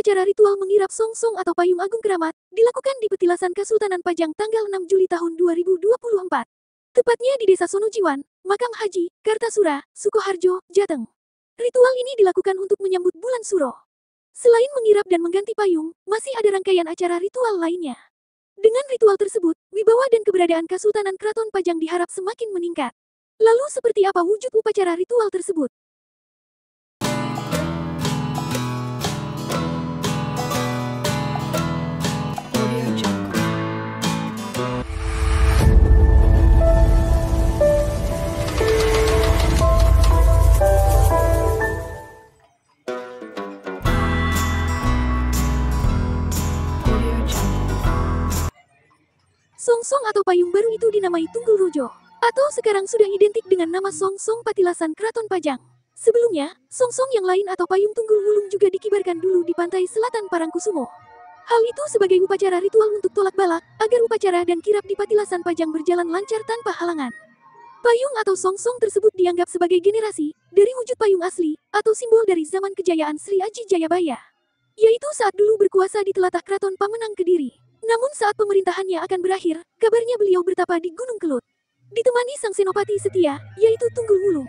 upacara ritual mengirap songsong atau payung agung keramat dilakukan di Petilasan Kesultanan Pajang tanggal 6 Juli tahun 2024. Tepatnya di Desa Sonojiwan, Makam Haji, Kartasura, Sukoharjo, Jateng. Ritual ini dilakukan untuk menyambut bulan Suro. Selain mengirap dan mengganti payung, masih ada rangkaian acara ritual lainnya. Dengan ritual tersebut, wibawa dan keberadaan Kesultanan Keraton Pajang diharap semakin meningkat. Lalu seperti apa wujud upacara ritual tersebut? Songsong atau payung baru itu dinamai Tunggul Rojo, atau sekarang sudah identik dengan nama Songsong Patilasan Keraton Pajang. Sebelumnya, songsong yang lain atau payung Tunggul Wulung juga dikibarkan dulu di pantai selatan Parangkusumo. Hal itu sebagai upacara ritual untuk tolak balak, agar upacara dan kirap di Patilasan Pajang berjalan lancar tanpa halangan. Payung atau songsong tersebut dianggap sebagai generasi dari wujud payung asli, atau simbol dari zaman kejayaan Sri Aji Jayabaya, yaitu saat dulu berkuasa di telatah Keraton Pamenang Kediri. Namun saat pemerintahannya akan berakhir, kabarnya beliau bertapa di Gunung Kelut, ditemani sang senopati setia, yaitu Tunggul Wulung.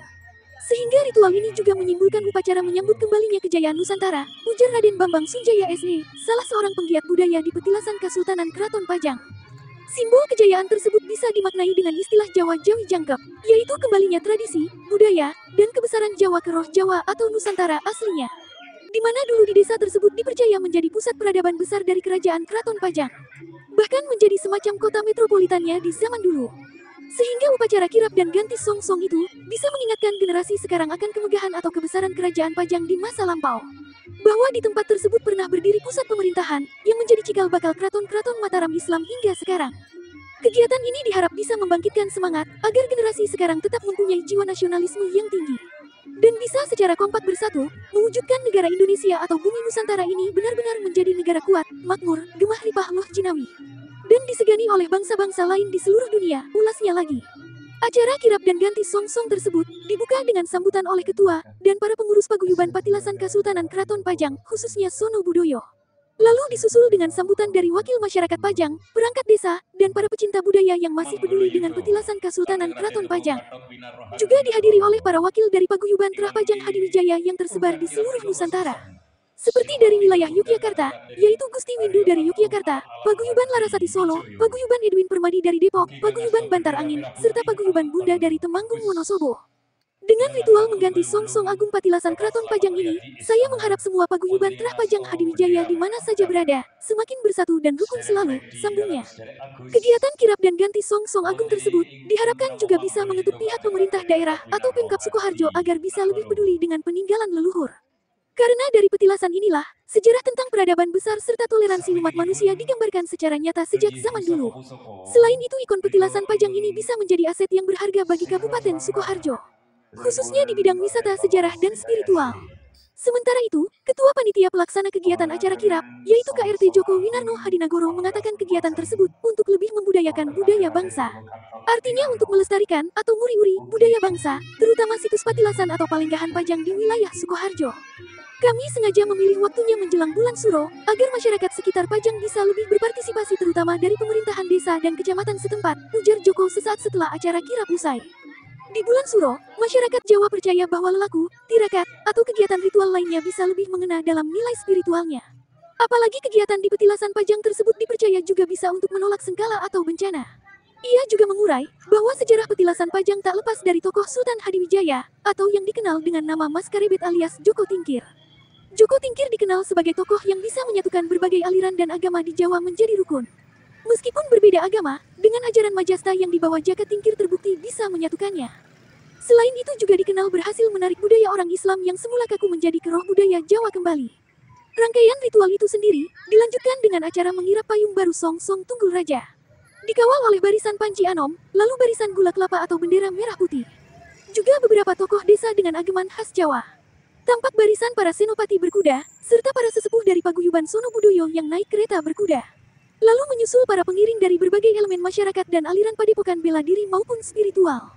Sehingga ritual ini juga menyimpulkan upacara menyambut kembalinya kejayaan Nusantara, ujar Raden Bambang Sunjaya SE, salah seorang penggiat budaya di Petilasan Kesultanan Keraton Pajang. Simbol kejayaan tersebut bisa dimaknai dengan istilah Jawa Jawi Jangkep, yaitu kembalinya tradisi, budaya, dan kebesaran Jawa ke roh Jawa atau Nusantara aslinya, di mana dulu di desa tersebut dipercaya menjadi pusat peradaban besar dari kerajaan Keraton Pajang, bahkan menjadi semacam kota metropolitannya di zaman dulu. Sehingga upacara kirap dan ganti songsong itu bisa mengingatkan generasi sekarang akan kemegahan atau kebesaran kerajaan Pajang di masa lampau, bahwa di tempat tersebut pernah berdiri pusat pemerintahan yang menjadi cikal bakal keraton-keraton Mataram Islam hingga sekarang. Kegiatan ini diharap bisa membangkitkan semangat agar generasi sekarang tetap mempunyai jiwa nasionalisme yang tinggi, dan bisa secara kompak bersatu, mewujudkan negara Indonesia atau bumi Nusantara ini benar-benar menjadi negara kuat, makmur, gemah ripah loh jinawi, dan disegani oleh bangsa-bangsa lain di seluruh dunia. Ulasnya lagi. Acara kirap dan ganti songsong tersebut dibuka dengan sambutan oleh ketua dan para pengurus paguyuban Patilasan Kesultanan Keraton Pajang, khususnya Sono Budoyo. Lalu disusul dengan sambutan dari wakil masyarakat Pajang, perangkat desa, dan para pecinta budaya yang masih peduli dengan Petilasan Kesultanan Keraton Pajang. Juga dihadiri oleh para wakil dari paguyuban Trah Pajang Hadiwijaya yang tersebar di seluruh Nusantara. Seperti dari wilayah Yogyakarta, yaitu Gusti Windu dari Yogyakarta, Paguyuban Larasati Solo, Paguyuban Edwin Permadi dari Depok, Paguyuban Bantar Angin, serta Paguyuban Bunda dari Temanggung Wonosobo. Dengan ritual mengganti songsong agung Patilasan Keraton Pajang ini, saya mengharap semua paguyuban Trah Pajang Hadiwijaya di mana saja berada, semakin bersatu dan rukun selalu, sambungnya. Kegiatan kirap dan ganti songsong agung tersebut diharapkan juga bisa mengetuk pihak pemerintah daerah atau Pemkab Sukoharjo agar bisa lebih peduli dengan peninggalan leluhur. Karena dari petilasan inilah, sejarah tentang peradaban besar serta toleransi umat manusia digambarkan secara nyata sejak zaman dulu. Selain itu, ikon Petilasan Pajang ini bisa menjadi aset yang berharga bagi Kabupaten Sukoharjo, khususnya di bidang wisata sejarah dan spiritual. Sementara itu, Ketua Panitia Pelaksana Kegiatan Acara Kirap, yaitu KRT Joko Winarno Hadinagoro mengatakan kegiatan tersebut untuk lebih membudayakan budaya bangsa. Artinya untuk melestarikan atau nguri-uri budaya bangsa, terutama situs Patilasan atau Palenggahan Pajang di wilayah Sukoharjo. Kami sengaja memilih waktunya menjelang bulan Suro, agar masyarakat sekitar Pajang bisa lebih berpartisipasi terutama dari pemerintahan desa dan kecamatan setempat, ujar Joko sesaat setelah acara kirap usai. Di bulan Suro, masyarakat Jawa percaya bahwa lelaku, tirakat, atau kegiatan ritual lainnya bisa lebih mengena dalam nilai spiritualnya. Apalagi kegiatan di Petilasan Pajang tersebut dipercaya juga bisa untuk menolak sengkala atau bencana. Ia juga mengurai bahwa sejarah Petilasan Pajang tak lepas dari tokoh Sultan Hadiwijaya, atau yang dikenal dengan nama Mas Karebet alias Joko Tingkir. Joko Tingkir dikenal sebagai tokoh yang bisa menyatukan berbagai aliran dan agama di Jawa menjadi rukun. Meskipun berbeda agama, dengan ajaran Majasta yang dibawa Jaka Tingkir terbukti bisa menyatukannya. Selain itu juga dikenal berhasil menarik budaya orang Islam yang semula kaku menjadi ke roh budaya Jawa kembali. Rangkaian ritual itu sendiri dilanjutkan dengan acara mengirap payung baru songsong Tunggul Raja, dikawal oleh barisan Panci Anom, lalu barisan Gula Kelapa atau bendera merah putih. Juga beberapa tokoh desa dengan ageman khas Jawa. Tampak barisan para senopati berkuda, serta para sesepuh dari paguyuban Sono Budoyo yang naik kereta berkuda. Lalu menyusul para pengiring dari berbagai elemen masyarakat dan aliran padepokan bela diri maupun spiritual.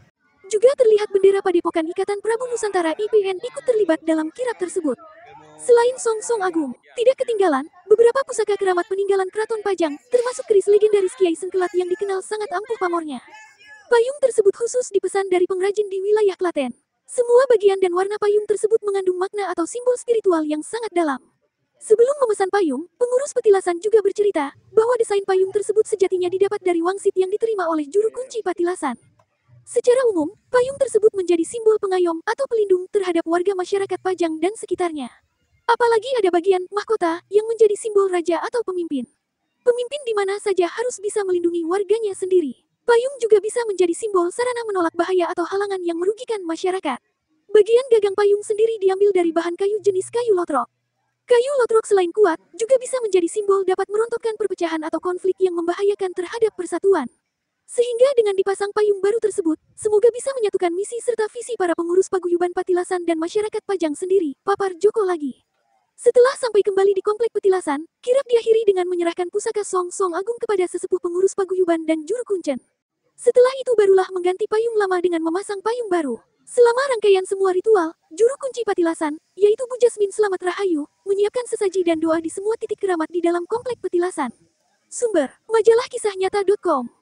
Juga terlihat bendera padepokan Ikatan Prabu Nusantara IPN ikut terlibat dalam kirap tersebut. Selain Songsong Agung, tidak ketinggalan, beberapa pusaka keramat peninggalan Keraton Pajang, termasuk keris legendaris Kiai Sengkelat yang dikenal sangat ampuh pamornya. Payung tersebut khusus dipesan dari pengrajin di wilayah Klaten. Semua bagian dan warna payung tersebut mengandung makna atau simbol spiritual yang sangat dalam. Sebelum memesan payung, pengurus petilasan juga bercerita bahwa desain payung tersebut sejatinya didapat dari wangsit yang diterima oleh juru kunci patilasan. Secara umum, payung tersebut menjadi simbol pengayom atau pelindung terhadap warga masyarakat Pajang dan sekitarnya. Apalagi ada bagian mahkota yang menjadi simbol raja atau pemimpin. Pemimpin di mana saja harus bisa melindungi warganya sendiri. Payung juga bisa menjadi simbol sarana menolak bahaya atau halangan yang merugikan masyarakat. Bagian gagang payung sendiri diambil dari bahan kayu jenis kayu lotrok. Kayu lotrok selain kuat, juga bisa menjadi simbol dapat merontokkan perpecahan atau konflik yang membahayakan terhadap persatuan. Sehingga dengan dipasang payung baru tersebut, semoga bisa menyatukan misi serta visi para pengurus paguyuban Patilasan dan masyarakat Pajang sendiri, papar Joko lagi. Setelah sampai kembali di komplek petilasan, kirap diakhiri dengan menyerahkan pusaka Songsong Agung kepada sesepuh pengurus paguyuban dan juru kuncen. Setelah itu barulah mengganti payung lama dengan memasang payung baru. Selama rangkaian semua ritual, juru kunci petilasan, yaitu Bu Jasmin Selamat Rahayu, menyiapkan sesaji dan doa di semua titik keramat di dalam komplek petilasan. Sumber, majalah kisahnyata.com.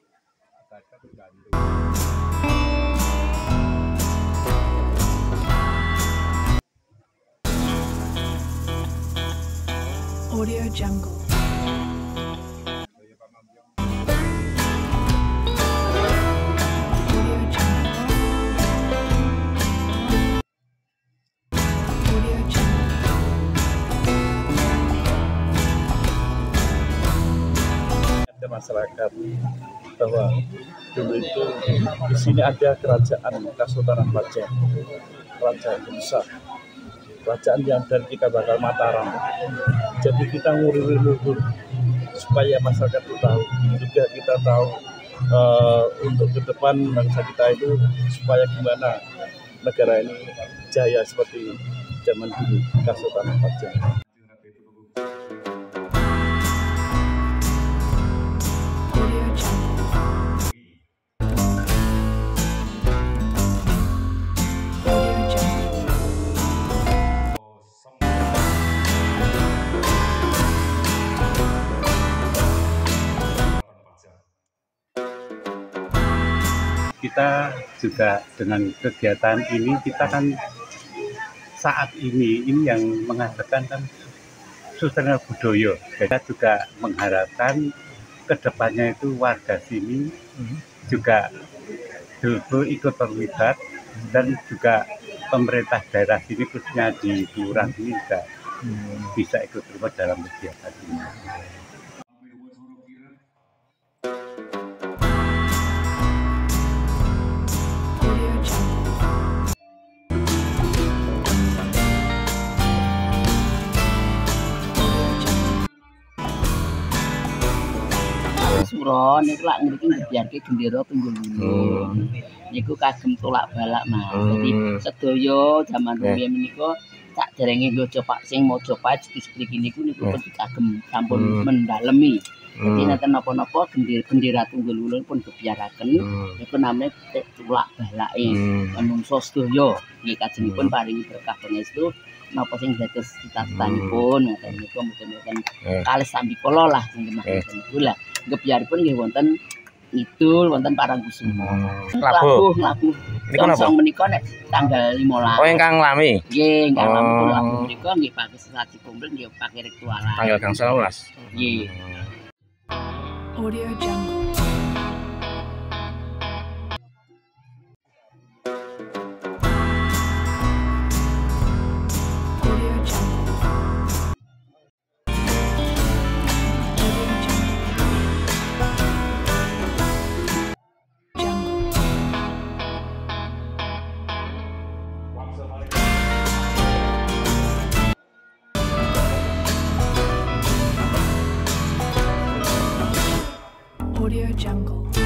Audio Jungle. Masyarakat bahwa dulu itu di sini ada kerajaan Kesultanan Pajang, kerajaan besar, kerajaan yang dari kita bakal Mataram. Jadi kita ngurus supaya masyarakat itu tahu, juga kita tahu untuk ke depan bangsa kita itu supaya gimana negara ini jaya seperti zaman dulu Kesultanan Pajang. Kita juga dengan kegiatan ini kita kan saat ini yang mengadakan kan Sustainable Budaya. Kita juga mengharapkan kedepannya itu warga sini juga dulu ikut terlibat dan juga pemerintah daerah sini khususnya di kelurahan ini juga bisa ikut terlibat dalam kegiatan ini. Suro niku lak ngriki ngebiarke gendera Tunggul Wulung. Niku kagem tolak balak Mas. Dadi sedaya jaman rumiyin menika sakderenge nggojo Pak sing maca paj mriki niku pun kagem sampun mendalemi. Dadi nenten napa-napa gendera Tunggul Wulung pun kebiaraken niku namine tolak balake manungsa sedaya. Nggih kajengipun paringi berkah pangestu napa sing dados cita-citanipun ngaten niku mboten kalis sambi kala lah sing niku lah. Gebyaripun nggih wonten idul wonten Parangkusumo. Labuh. Niku napa? Menika nek tanggal 15. Oh ingkang lami. Nggih, ingkang lami labuh menika nggih pakai sesaji kumpul nggih pakai ritualan. Tanggal gangsal 19. Nggih. Audio Jungle. Audio Jungle.